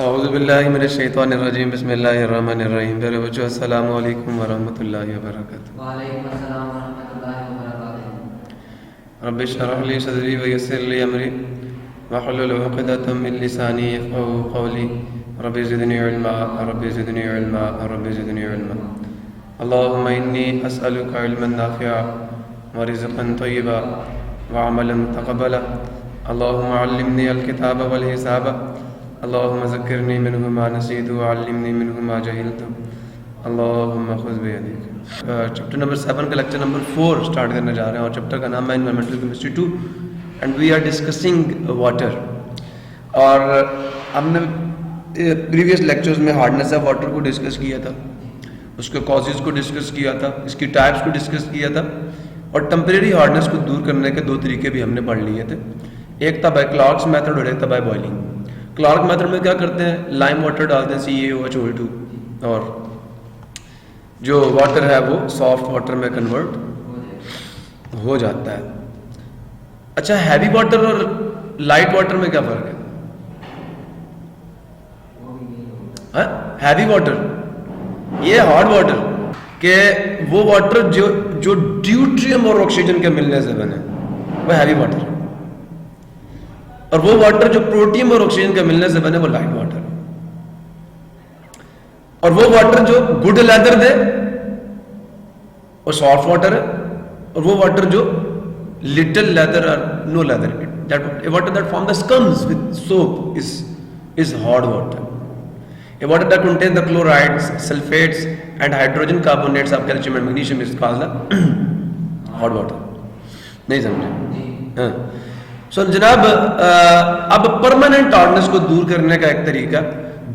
औज़ुबिल्लाहि मिनश्शैतानिर्रजीम बिस्मिल्लाहिर्रहमानिर्रहीम। मेरे बच्चों अस्सलामु अलैकुम वरहमतुल्लाहि वबरकातुहू। वालेकुम अस्सलाम वरहमतुल्लाहि वबरकातुहू। रब्बि इश्रह ली सदरी व यस्सिर ली अमरी वहलुल उक़दतम मिन लिसानी यफ़क़हू क़ौली। Rabbi ज़िदनी इल्मा rabbi ज़िदनी इल्मा rabbi ज़िदनी इल्मा। अल्लाहुम्मा इन्नी अस्अलुका इल्मन नाफ़िअ व रिज़्क़न तय्यिबा व अमलन तक़ब्बला। अल्लाहुम्मा अल्लिमनी अल-किताब वल हिसाब। अल्लाहुम्मा ज़क्किरनी मिन्हु मा नसीतु व अल्लिमनी मिन्हु मा जहिलतु। अल्लाहुम्मा ख़ुज़ बियदिक। चैप्टर नंबर 7 का लेक्चर नंबर 4 स्टार्ट करने जा रहे हैं और चैप्टर का नाम है environmental chemistry 2 and we are discussing water. और हमने प्रीवियस लेक्चर्स में हार्डनेस ऑफ वाटर को डिस्कस किया था, उसके कॉजेज़ को डिस्कस किया था, इसकी टाइप्स को डिस्कस किया था और टेम्परेरी हार्डनेस को दूर करने के दो तरीके भी हमने पढ़ लिए थे। एक था बाय क्लार्क्स मेथड और एक था बाय बॉइलिंग। क्लार्क मेथड में क्या करते हैं, लाइम वाटर डालते हैं CaOH2 और जो वाटर है वो सॉफ्ट वाटर में कन्वर्ट हो जाता है। अच्छा, हैवी वाटर और लाइट वाटर में क्या फर्क है? हैवी वाटर ये हार्ड वाटर के वो वाटर जो ड्यूट्रियम और ऑक्सीजन के मिलने से बने वो हैवी वाटर है, और वो वाटर जो प्रोटियम और ऑक्सीजन के मिलने से बने वो लाइट वाटर है। और वो वाटर जो गुड लेदर दे वो सॉफ्ट वाटर है, और वो वाटर जो लिटिल लेदर और no lather, that water that form the scums with soap is hard water. A water that contains the chlorides, sulfates and hydrogen carbonates of calcium and magnesium is called the hot water। नहीं समझे? हाँ। सो जनाब, अब permanent hardness को दूर करने का एक तरीका,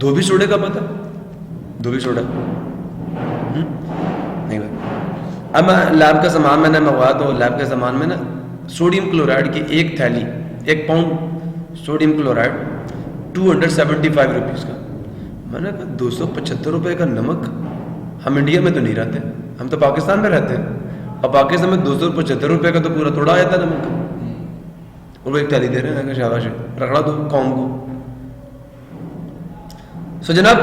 धोबी सोडे का पता? धोबी सोडा नहीं भाई। अब लैब का सामान मैंने मंगवाया तो लैब के सामान में ना सोडियम क्लोराइड की एक थैली, 1 पाउंड सोडियम क्लोराइड 275 रुपीज़ का। मैंने कहा 275 रुपये का नमक, हम इंडिया में तो नहीं रहते, हम तो पाकिस्तान में रहते हैं, और पाकिस्तान में 275 रुपये का तो पूरा थोड़ा आया था नमक, और वो एक थैली दे रहे हैं। शाबाश, रगड़ा दो कौम को। सो जनाब,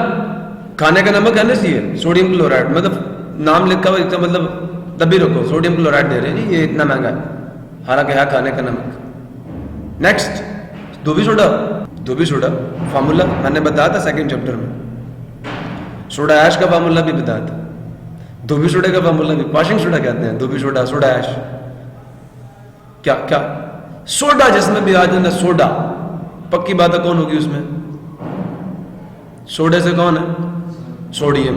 खाने का नमक है ना, चाहिए सोडियम क्लोराइड, मतलब नाम लिखा हुआ, इसका मतलब तभी रखो सोडियम क्लोराइड दे रहे हैं जी, ये इतना महंगा है, हालांकि है खाने का नमक। नेक्स्ट, धोबी सोडा। धोबी सोडा फार्मूला मैंने बताया था सेकंड चैप्टर में, सोडा ऐश का फार्मूला भी बताया था, धोबी सोडा का फार्मूला भी। वॉशिंग सोडा कहते हैं, धोबी सोडा, सोडा ऐश, क्या क्या सोडा जिसमें भी आ जाए ना सोडा, पक्की बात है कौन होगी उसमें? सोडे से कौन है? सोडियम।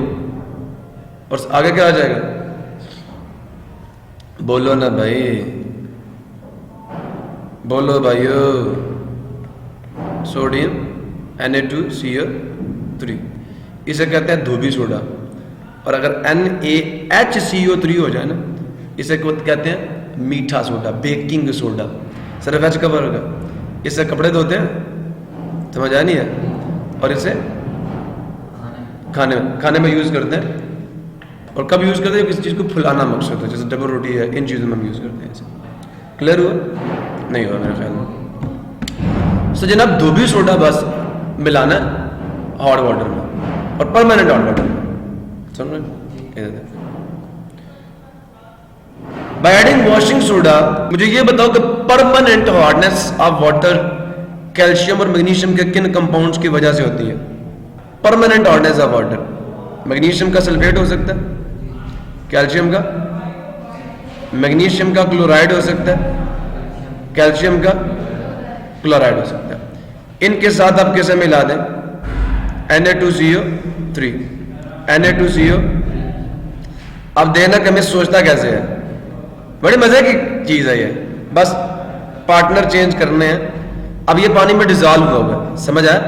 और आगे क्या आ जाएगा? बोलो ना भाई, बोलो भाइयों, सोडियम Na2CO3, इसे कहते हैं धोबी सोडा। और अगर NaHCO3 हो जाए ना, इसे कहते हैं मीठा सोडा, बेकिंग सोडा। सिर्फ एच कवर होगा, इससे कपड़े धोते हैं, समझ आया नहीं है? और इसे खाने में यूज करते हैं। और कब यूज करते हैं? किसी चीज को फुलाना मकसद है, जैसे डबल रोटी है, इन चीजों में हम यूज करते हैं इसे। क्लियर हुआ? नहीं हुआ मेरे ख्याल में। सो जनाब, धोबी सोडा बस मिलाना हॉट वाटर में और परमानेंट हॉट वाटर में, समझ रहे? बाय एडिंग वॉशिंग सोडा, मुझे ये बताओ कि permanent hardness of water calcium और मैग्नीशियम के किन कंपाउंड्स की वजह से होती है? Permanent hardness of water, magnesium का सल्फेट हो सकता है, कैल्शियम का, मैग्नीशियम का क्लोराइड हो सकता है, कैल्शियम का क्लोराइड हो सकता है। इनके साथ आप किसे मिला दें? Na2CO3, Na2CO। अब देना कमी सोचता कैसे है, बड़ी मजे की चीज है ये, बस पार्टनर चेंज करने हैं। अब ये पानी में डिजॉल्व होगा, समझ आया?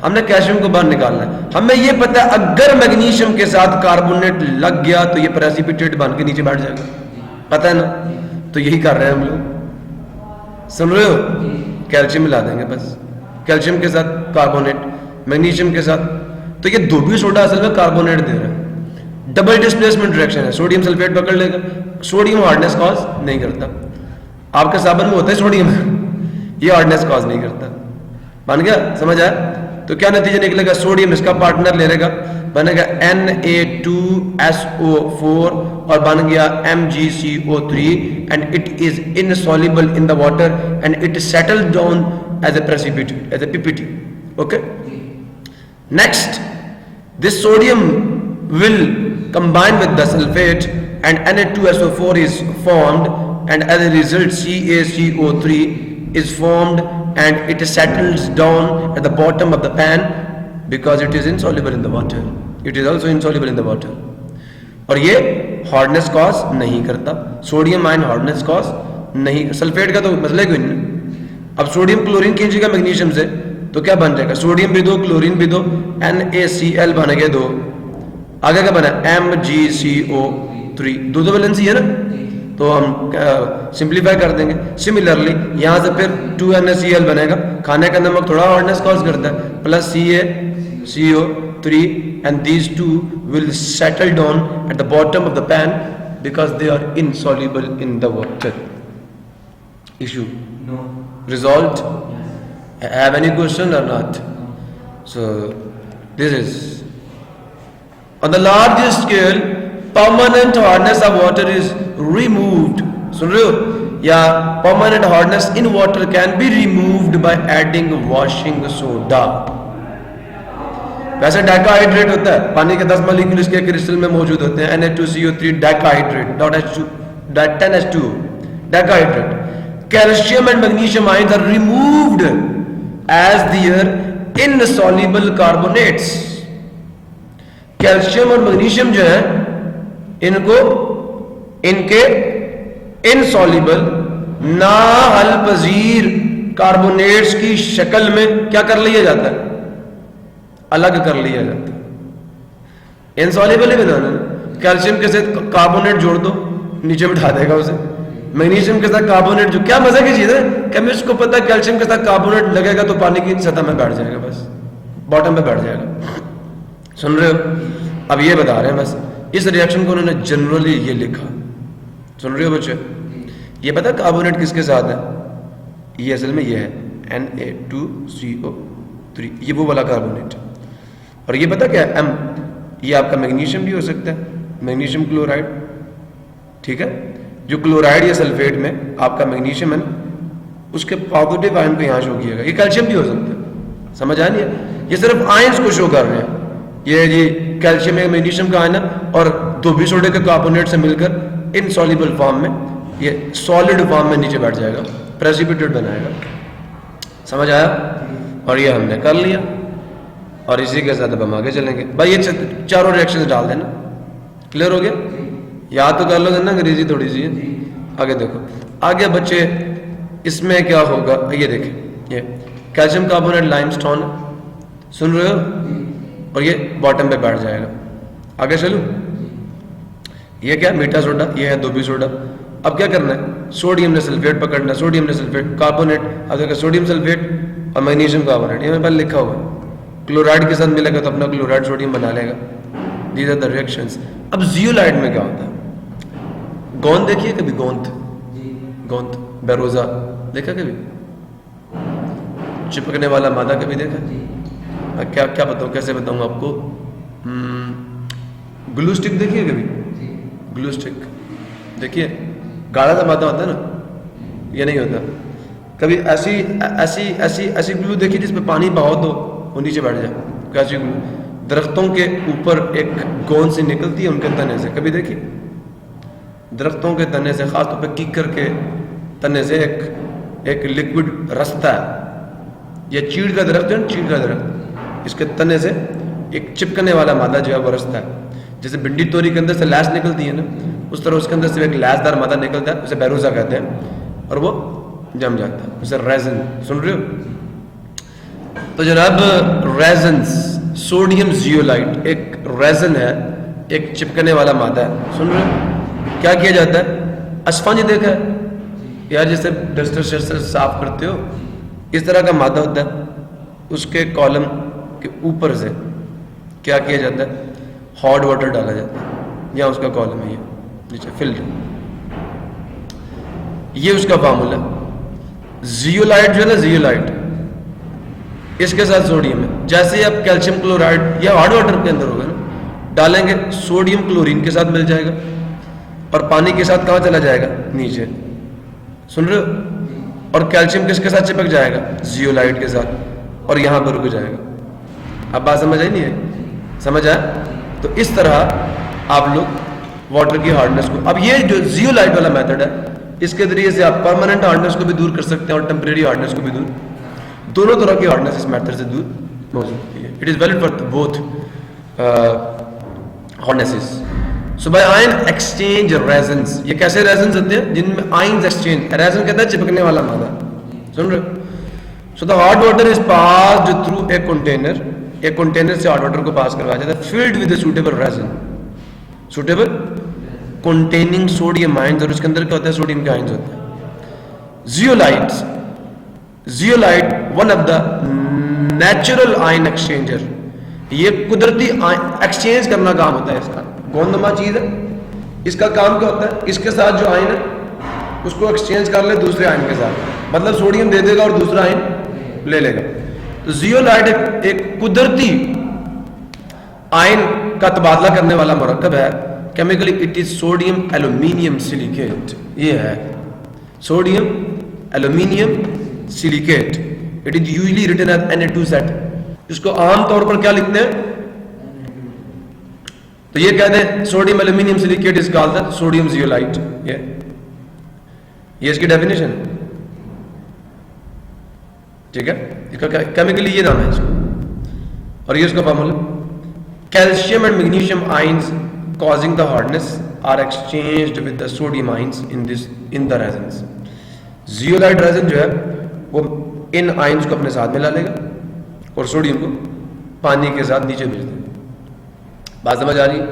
हमने कैल्शियम को बाहर निकालना है। हमें ये पता है अगर मैग्नीशियम के साथ कार्बोनेट लग गया तो ये प्रेसिपिटेट बन के नीचे बैठ जाएगा, पता है ना? तो यही कर रहे हैं हम लोग, सुन रहे हो? कैल्शियम मिला देंगे बस, कैल्शियम के साथ कार्बोनेट, मैग्नीशियम के साथ। तो ये धोबी सोडा असल में कार्बोनेट दे रहा है, डबल डिस्प्लेसमेंट रिएक्शन है, सोडियम सल्फेट पकड़ लेगा। सोडियम हार्डनेस कॉज नहीं करता, आपके साबुन में होता है सोडियम, ये हार्डनेस कॉज नहीं करता। मान गया? समझ आया? तो क्या नतीजा निकलेगा, सोडियम इसका पार्टनर ले लेगा, बनेगा Na2SO4 और बन गया MgCO3 and it is insoluble in the water and it settle down as a precipitate, as a PPT. Okay, next this sodium will combine with the sulfate and Na2SO4 is formed and as a result CaCO3 is formed and it settles down at the bottom of the pan because it is insoluble in the water. It is also insoluble in the water. और ये hardness cause नहीं करता, sodium ion hardness cause नहीं, sulphate का तो मसला ही कोई नहीं. अब सोडियम क्लोरीन खींचेगा मैग्नीशियम से तो क्या बन जाएगा, सोडियम भी दो क्लोरीन भी दो, NaCl बन गया दो, आगे क्या बना MgCO3, दो वैलेंसी है ना, तो हम सिंप्लीफाई कर देंगे. सिमिलरली यहां से फिर 2NaCl बनेगा, खाने का नमक थोड़ा हार्डनेस कॉज करता है, plus CaCO3 and these two will settle down at the bottom of the pan because they are insoluble in the water. Issue No. resolved. Yes. Have any question or not? So this is on the largest scale. Permanent hardness of water is removed. सुन रहे हो, या permanent hardness in water can be removed by adding washing soda. वैसे डाइकाहाइड्रेट होता है, पानी के 10 molecule इसके crystal में मौजूद होते हैं, Na2CO3 decahydrate, .10H2 decahydrate. Calcium and magnesium ions are removed as their insoluble carbonates. Calcium और मैग्नीशियम जो है इनको इनके इनसॉल्युबल ना हल पजीर कार्बोनेट्स की शक्ल में क्या कर लिया जाता है, अलग कर लिया जाता है. इनसॉल्युबल ही बनाना, कैल्शियम के साथ कार्बोनेट जोड़ दो नीचे बिठा देगा उसे, मैग्नीशियम के साथ कार्बोनेट, जो क्या मजा की चीज है, केमिस्ट को पता है कैल्शियम के साथ कार्बोनेट लगेगा तो पानी की सतह में बैठ जाएगा, बस बॉटम पे बैठ जाएगा. सुन रहे हो, अब ये बता रहे हैं बस इस रिएक्शन को उन्होंने जनरली ये लिखा. सुन रहे हो बच्चे, ये पता कार्बोनेट किसके साथ है, ये असल में ये है Na2CO3, ये वो वाला कार्बोनेट. और ये पता क्या है, M, ये आपका मैग्नीशियम भी हो सकता है, मैग्नीशियम क्लोराइड. ठीक है, जो क्लोराइड या सल्फेट में आपका मैग्नीशियम है उसके पॉजिटिव आयन को यहाँ शो किएगा. ये कैल्शियम भी हो सकता है, समझ आ नहीं है, ये सिर्फ आयंस को शो कर रहे हैं. ये जी कैल्शियम में मैग्नीशियम का आयन और दो भी सोडे के कार्बोनेट से मिलकर इनसॉल्युबल फॉर्म में ये सॉलिड फॉर्म में नीचे बैठ जाएगा, प्रेसिपिटेट बनाएगा. समझ आया, और ये हमने कर लिया और इसी के साथ अब हम आगे चलेंगे. भाई ये चारों रिएक्शंस डाल देना, क्लियर हो गया, याद तो कर लो ना, अंग्रेजी थोड़ी सी है. आगे देखो, आगे बच्चे इसमें क्या होगा, ये देखें, ये कैल्शियम कार्बोनेट लाइमस्टोन, सुन रहे हो, और ये बॉटम पे बैठ जाएगा. आगे चलो, ये क्या मीठा सोडा, ये है दोबी सोडा. अब क्या करना है, सोडियम ने सल्फेट पकड़ना है, सोडियम ने सल्फेट कार्बोनेट, अब देखो सोडियम सल्फेट और मैग्नीशियम कार्बोनेट, ये मेरे पास लिखा हुआ है. क्लोराइड के साथ मिलेगा तो अपना क्लोराइड सोडियम बना लेगा. These are the reactions. अब जियोलाइट में क्या होता है, गोंद देखिए कभी, गोंद, गोंद बेरोजा देखा कभी, चिपकने वाला मादा कभी देखा? क्या क्या बताऊं, कैसे बताऊं आपको, ग्लू स्टिक देखिए कभी, ग्लू स्टिक देखिए, गाढ़ा सा मादा होता है ना, ये नहीं होता. कभी ऐसी ऐसी ऐसी ऐसी ग्लू देखिए जिसमें पानी बहाओ तो वो नीचे बैठ जाए. कैसी ग्लू, दरख्तों के ऊपर एक गोंद से निकलती है उनके तने से, कभी देखिए, दरख्तों के तने से, खासतौर पर कीकर के तने से एक लिक्विड रस्ता है. यह चीड़ का दरख्त है, चीड़ का दरख्त, इसके तने से एक चिपकने वाला मादा जो है वो रस्ता है. जैसे भिंडी तोरी के अंदर से लैस निकलती है ना, उस तरह उसके अंदर से एक लैसदार मादा निकलता है, उसे बेरोजा कहते हैं, और वो जम जाता है, उसे रेजन. सुन रहे हो, तो जनाब रेजन्स, सोडियम जियोलाइट एक रेजन है, एक चिपकने वाला मादा है. सुन रहे हो, क्या किया जाता है, अस्फंज देखा है यार, जैसे डस्टर शस्टर साफ करते हो, इस तरह का मादा होता है, उसके कॉलम के ऊपर से क्या किया जाता है, हॉट वाटर डाला जाता है, यहाँ उसका कॉलम है, ये नीचे फिल्ड, ये उसका फार्मूला. जियोलाइट जो है ना, जियोलाइट इसके साथ सोडियम है। जैसे आप कैल्शियम क्लोराइड या हार्ड वाटर के अंदर होगा ना डालेंगे, सोडियम क्लोरीन के साथ मिल जाएगा और पानी के साथ कहाँ चला जाएगा, नीचे। सुन रहे हो? और कैल्शियम किसके साथ चिपक जाएगा, जियोलाइट के साथ, और यहां पर रुक जाएगा। अब बात समझ आई नहीं है? समझ आया? तो इस तरह आप लोग वाटर की हार्डनेस को, अब ये जो जियोलाइट वाला मेथड है इसके जरिए से आप परमानेंट हार्डनेस को भी दूर कर सकते हैं और टेम्परेरी हार्डनेस को भी दूर, दोनों तरह की हार्डनेस इस मेथड से दूर हो सकती है। It is valid for both hardnesses. So by ion exchange resins, ये कैसे रेजन्स होते हैं जिनमें आयन्स एक्सचेंज, रेजन कहता है चिपकने वाला मादा, सुन रहे हो? So the hot water is passed through a container, एक कंटेनर से हॉट वाटर को पास करवाया जाता है filled with suitable resin, suitable containing sodium ions, और उसके अंदर क्या होता है, सोडियम के आयन्स होते हैं। Zeolites, zeolite one of the natural ion exchanger, ये कुदरती एक्सचेंज करना काम होता है इसका, गोंदमा चीज है, इसका काम क्या होता है, इसके साथ जो आयन है उसको एक्सचेंज कर ले दूसरे आयन के साथ, मतलब सोडियम दे देगा और दूसरा आयन ले लेगा। तो जियोलाइट एक कुदरती आयन का तबादला करने वाला मरकब है। Chemically it is sodium aluminium silicate, ये है sodium aluminium silicate. It is usually written as Na2Z। इसको आमतौर पर क्या लिखते हैं, तो ये कहते हैं sodium aluminium silicate is called the sodium zeolite. ये इसकी डेफिनेशन, ठीक है, इसका केमिकली ये नाम है इसको। और ये उसका formula, calcium and magnesium ions causing the hardness are exchanged with the sodium ions in the resins। Zeolite resin जो है वो इन आयंस को अपने साथ मिला लेगा और सोडियम को पानी के साथ नीचे भेज देगा। बात समझ आ रही है?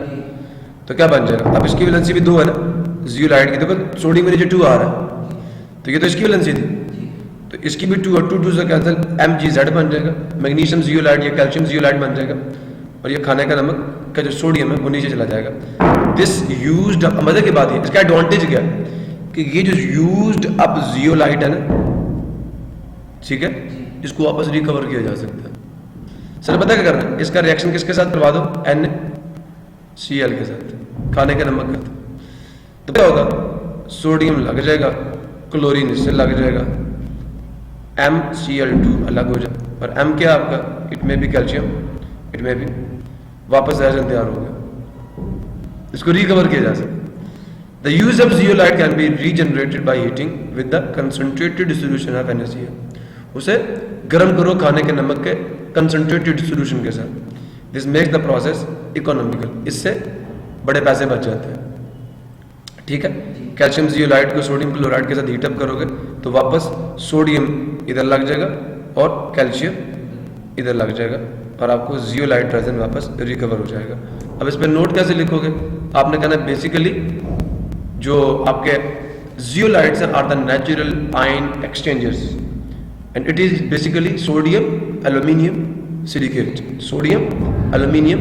तो क्या बन जाएगा, अब इसकी वैलेंसी भी 2 है ना, जियोलाइट की, देखो सोडियम में नीचे 2 आ रहा है, तो ये तो इसकी वैलेंसी थी, तो इसकी भी 2 और 2 से कैंसिल, Mgz बन जाएगा। मैग्नीशियम जियोलाइट या कैल्शियम जियोलाइट बन जाएगा, और ये खाने का नमक का जो सोडियम है वो नीचे चला जाएगा। दिस यूज्ड, मजे की बात है, इसका एडवांटेज क्या है कि ये जो यूज्ड अप जियोलाइट है ना, ठीक है, इसको वापस रिकवर किया जा सकता है। सर पता क्या करना है, इसका रिएक्शन किसके साथ करवा दो, NaCl के साथ, खाने के नमक का, तो क्या होगा, सोडियम लग जाएगा, क्लोरीन इससे लग जाएगा, MCl2 अलग हो जाए, और M क्या आपका, इट में भी कैल्शियम, इट में भी, वापस रेजन तैयार हो गया, इसको रिकवर किया जा सकता। The use of zeolite can be regenerated by heating with the concentrated solution of NaCl। उसे गर्म करो खाने के नमक के कंसंट्रेटेड सॉल्यूशन के साथ। This makes the process economical, इससे बड़े पैसे बच जाते हैं, ठीक है। कैल्शियम जियोलाइट को सोडियम क्लोराइड के साथ हीटअप करोगे तो वापस सोडियम इधर लग जाएगा और कैल्शियम इधर लग जाएगा, और आपको जियोलाइट रेजिन वापस रिकवर हो जाएगा। अब इस पर नोट कैसे लिखोगे, आपने कहना बेसिकली जो आपके zeolites are the natural ion exchangers, and it is basically sodium aluminium silicate, sodium aluminium,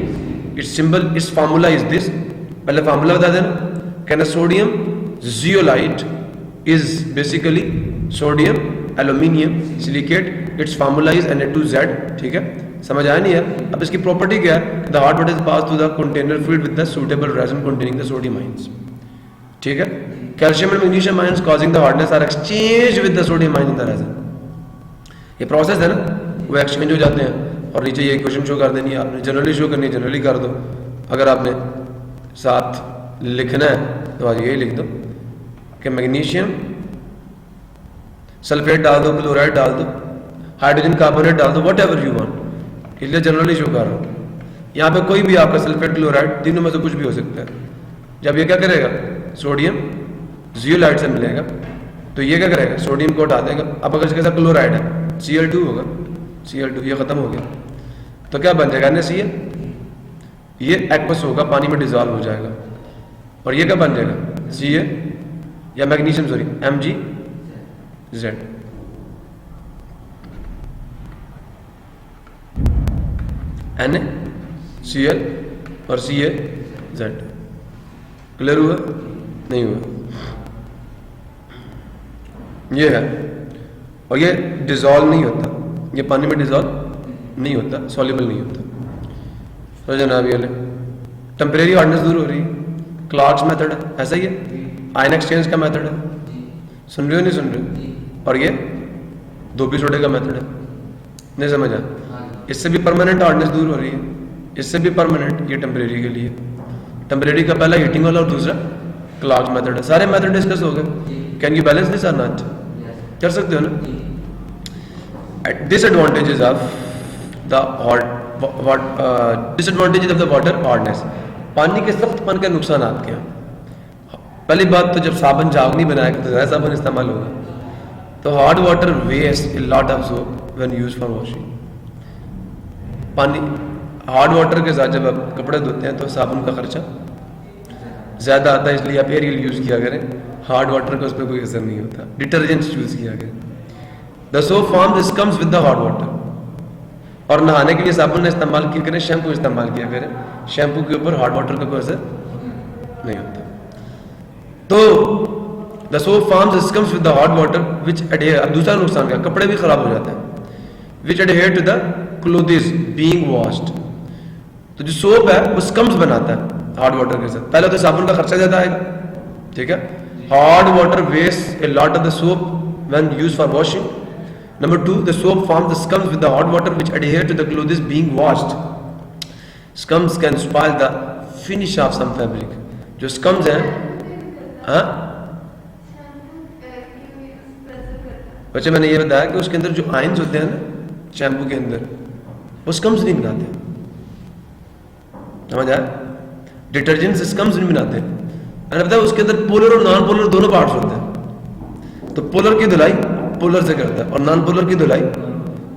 its symbol, its formula is this. पहले फार्मूला बता देना, कहना sodium zeolite is basically sodium aluminium silicate, its formula is Na2Z, ठीक है, समझ आया नहीं है? अब इसकी प्रॉपर्टी क्या है, the hot water is pass through the container filled with the suitable resin containing the sodium ions, ठीक है। Calcium and magnesium ions causing the hardness are exchange with the sodium ion in the resin. ये process है ना, वो exchange हो जाते हैं, और नीचे ये इक्वेशन शो कर देनी है आपने, जनरली शो करनी है, जनरली कर दो। अगर आपने साथ लिखना है तो आज यही लिख दो कि मैग्नीशियम सल्फेट डाल दो, क्लोराइड डाल दो, हाइड्रोजन कार्बोनेट डाल दो, वट एवर यू वांट, इसलिए जनरली शो कर रहा हूँ। यहाँ पे कोई भी आपका सल्फेट क्लोराइड तीनों में से कुछ भी हो सकता है। जब ये क्या करेगा, सोडियम जियोलाइट से मिलेगा, तो ये क्या करेगा, सोडियम को हटा देगा। अब अगर इसके साथ क्लोराइड है, Cl2 होगा, Cl2 ये खत्म हो गया, तो क्या बन जाएगा, NaCl, ये एक्वस होगा, पानी में डिजॉल्व हो जाएगा, और ये क्या बन जाएगा, Ca या मैग्नीशियम, सॉरी Mgz। NaCl और CaZ, क्लियर हुआ नहीं हुआ? ये है, और ये डिजॉल्व नहीं होता, ये पानी में डिजॉल्व नहीं होता, सॉल्युबल नहीं होता। तो जनाब ये टेम्परेरी हार्डनेस दूर हो रही है, क्लार्क्स मेथड है, ऐसा ही है, आयन एक्सचेंज का मेथड है, सुन रहे हो नहीं सुन रहे हो? और ये धोबी छोटे का मेथड है, नहीं समझा? इससे भी परमानेंट हार्डनेस दूर हो रही है, इससे भी परमानेंट, ये टेम्परेरी के लिए। टेम्परेरी का पहला हीटिंग वाला और दूसरा क्लार्क्स मेथड है। सारे मेथड डिस्कस हो गए। कैन यू बैलेंस दिस और नॉट? कर सकते हो ना? Disadvantages of the disadvantages of the water hardness. पानी के सख्तपन के नुकसान क्या हैं? पहली बात तो जब साबुन झाग नहीं बनाएगा तो ज़्यादा साबुन इस्तेमाल होगा। तो hard water waste a lot of soap when use for washing. पानी हार्ड वाटर के साथ जब आप कपड़े धोते हैं तो साबुन का खर्चा ज़्यादा आता है, इसलिए आप एरियल यूज़ किया करें। हार्ड वाटर का उस पर कोई असर नहीं होता। डिटर्जेंट्स यूज़ किया करें। The soap form this comes with the hard water. और नहाने के लिए साबुन इस्तेमाल किया करें, शैम्पू इस्तेमाल किया करें। शैम्पू के ऊपर हार्ड वाटर का कोई असर नहीं होता। तो the soap forms this comes with the hard water which adhere. अब दूसरा नुकसान क्या? कपड़े भी खराब हो जाते हैं। Which adhere to the clothes being washed. तो जो सोप है वो स्कम्स बनाता है हार्ड वाटर के साथ। पहले तो साबुन का खर्चा ज्यादा आएगा, ठीक है। Hard water waste a lot of the soap when used for washing. Number 2, the soap form the scums with the hot water which adhere to the clothes being washed. Scums can spoil the finish of some fabric. जो scums हैं, हाँ बच्चे मैंने ये बताया कि उसके अंदर जो आयंस होते हैं ना शैम्पू के अंदर, वो स्कम्स नहीं बनाते, समझ आया? डिटर्जेंट स्कम्स नहीं बनाते। मैंने बताया उसके अंदर पोलर और नॉन पोलर दोनों पार्ट्स होते हैं। तो पोलर की धुलाई पोलर से करता है और नॉन पोलर की धुलाई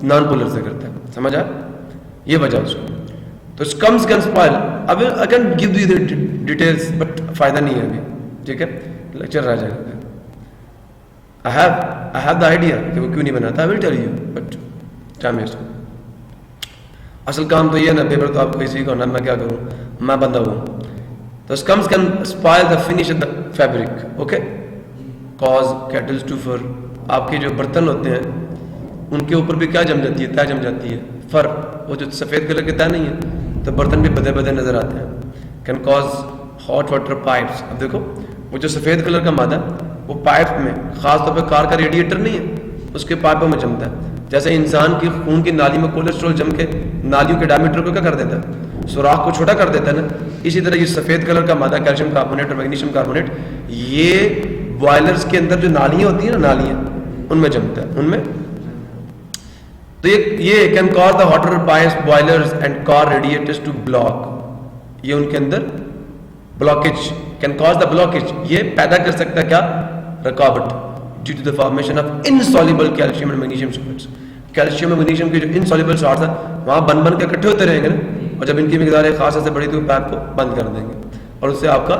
नॉन पोलर से करता है, समझ आया? ये वजह उसको। तो स्कम्स कैन स्पॉइल। अब I can give you the details but फायदा नहीं है अभी, ठीक है, लेक्चर रह जाएगा। आई हैव द आइडिया कि वो क्यों नहीं बनाता। I will tell you but time waste. असल काम तो ये है ना, पेपर तो आपको इसी को ना, मैं क्या करूँ, मैं बंदा हूँ। तो scums can spoil the finish of the fabric, okay, cause kettles to fur. आपके जो बर्तन होते हैं उनके ऊपर भी क्या जम जाती है? तय जम जाती है, फर। वो जो सफ़ेद कलर के तय नहीं है, तो बर्तन भी बदे बदे नजर आते हैं। Can cause hot water pipes. अब देखो वो जो सफ़ेद कलर का मादा वो पाइप में, खास तौर पर कार का रेडिएटर नहीं है, उसके पाइपों में जमता है। जैसे इंसान की खून की नाली में कोलेस्ट्रॉल जम के नालियों के डायमीटर को क्या कर देता है? सुराख को छोटा कर देता है ना। इसी तरह ये सफ़ेद कलर का मादा कैल्शियम कार्बोनेट और मैग्नीशियम कार्बोनेट, ये बॉयलर्स के अंदर जो नालियाँ होती हैं ना, नालियाँ, उनमें जमता है, उनमें। तो ये can cause the water pipes, boilers and car radiators to block. ये उनके अंदर blockage, can cause the blockage, ये पैदा कर सकता है क्या? रुकावट, due to the formation of insoluble calcium and magnesium salts. Calcium और मैग्नीशियम के जो इनसॉल्युबल सॉल्ट्स हैं वहाँ बन के इकट्ठे होते रहेंगे ना, और जब इनकी मिकदार खास से बड़ी तो पाइप को बंद कर देंगे और उससे आपका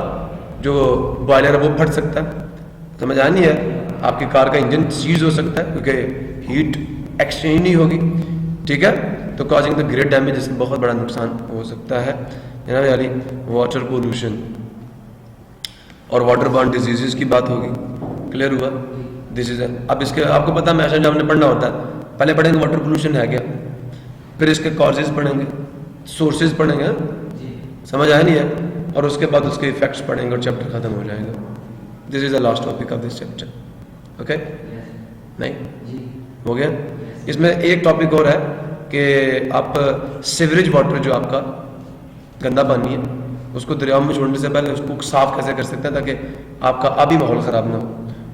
जो बॉयलर है वो फट सकता है। समझ आनी है? आपकी कार का इंजन सीज हो सकता है क्योंकि हीट एक्सचेंज नहीं होगी, ठीक है। तो कॉजिंग द ग्रेट डैमेज, जिससे बहुत बड़ा नुकसान हो सकता है। जनाब यानी वाटर पोल्यूशन और वाटर बॉर्न डिजीजेस की बात होगी। क्लियर हुआ? This is. अब इसके आपको पता है मैसेज हमने पढ़ना होता है, पहले पढ़ेंगे वाटर पोल्यूशन है क्या, फिर इसके कॉजेज पढ़ेंगे, सोर्सेज पढ़ेंगे, समझ आया नहीं है, और उसके बाद उसके इफेक्ट्स पढ़ेंगे और चैप्टर खत्म हो जाएगा। This is the last topic of this chapter, okay? नहीं हो गया? इसमें एक टॉपिक और है कि आप सीवरेज वाटर जो आपका गंदा पानी है उसको दरियाओं में छोड़ने से पहले उसको साफ कैसे कर सकते हैं ताकि आपका आबी माहौल ख़राब ना हो।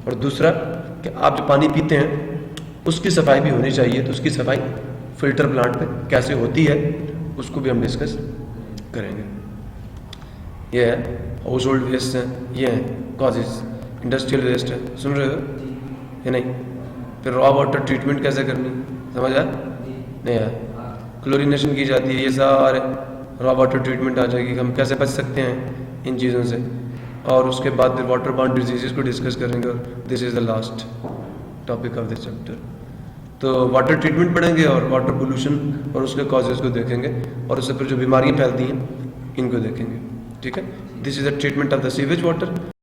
और दूसरा कि आप जो पानी पीते हैं उसकी सफाई भी होनी चाहिए, तो उसकी सफाई फिल्टर प्लांट पे कैसे होती है उसको भी हम डिस्कस करेंगे। ये है हाउस होल्ड वेस्ट है, ये है कॉजेज, इंडस्ट्रियल वेस्ट है, सुन रहे हो या नहीं? फिर रॉ वाटर ट्रीटमेंट कैसे करनी, समझ आया नहीं आया? क्लोरीनेशन की जाती है, ये सारे रॉ वाटर ट्रीटमेंट आ जाएगी। हम कैसे बच सकते हैं इन चीज़ों से, और उसके बाद फिर वाटर बॉर्न डिजीज़ को डिस्कस करेंगे। और this is the last topic of this chapter. तो वाटर ट्रीटमेंट पढ़ेंगे और वाटर पोल्यूशन और उसके कॉजेज़ को देखेंगे, और उससे फिर जो बीमारियाँ फैलती हैं इनको देखेंगे, ठीक है। This is the treatment of the sewage water.